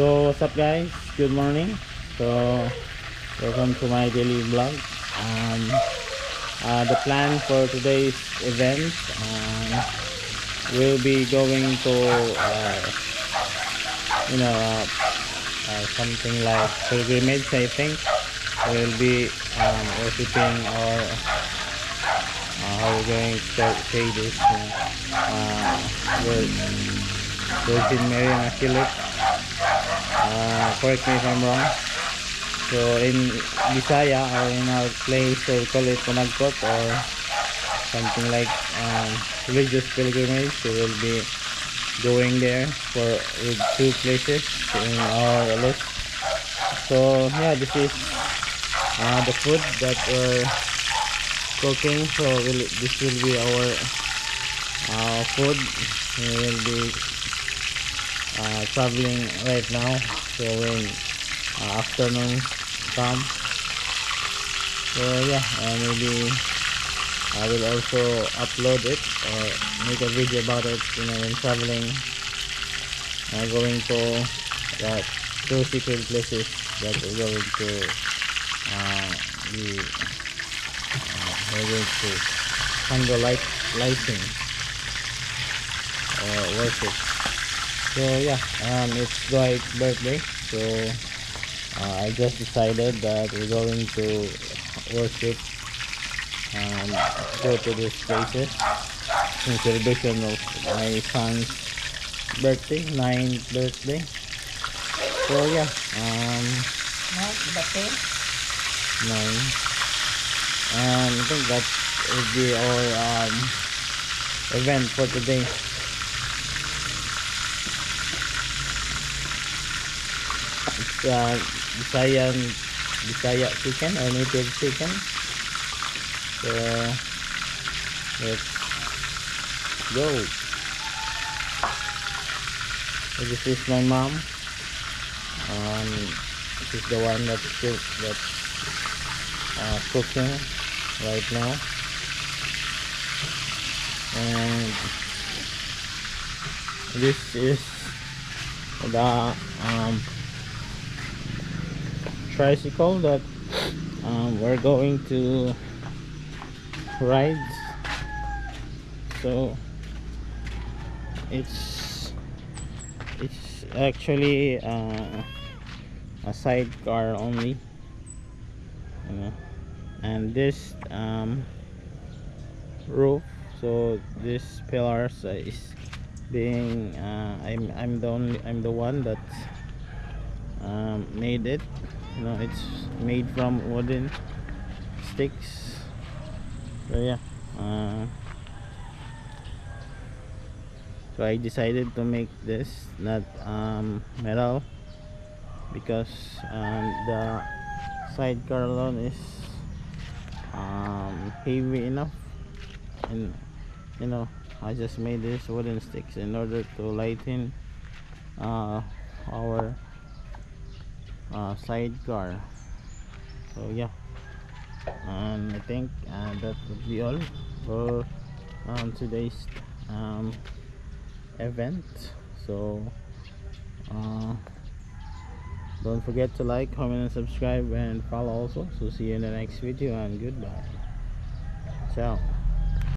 So what's up guys, good morning. So welcome to my daily vlog. The plan for today's event, we'll be going to something like pilgrimage. I think we'll be worshiping, or how we're going to say this, Virgin Mary Immaculate. Correct me if I'm wrong. So in Bisaya, or in our place, so we call it panagkot, or something like religious pilgrimage. So we'll be going there for with 2 places in our list. So yeah, this is the food that we're cooking. So this will be our food. We will be traveling right now. So when afternoon come, so yeah, maybe I will also upload it or make a video about it, when traveling, going to that 2 secret places that we're going to be we're going to handle lighting or worship. So yeah, it's Dwight's birthday, so I just decided that we're going to worship and go to these places in celebration of my son's birthday, 9th birthday. So yeah, 9, and I think that would be our event for today. It's Bisaya chicken, or native chicken. So let's go. So this is my mom. This is the one that's cooking right now, and this is the tricycle that we're going to ride. So it's actually a sidecar only, and this roof, so this pillars is being I'm the one that made it. It's made from wooden sticks. So yeah, so I decided to make this not metal, because the sidecar alone is heavy enough, and I just made this wooden sticks in order to lighten our sidecar. So yeah, and I think that would be all for today's event. So don't forget to like, comment, and subscribe, and follow also. So see you in the next video, and goodbye. Ciao.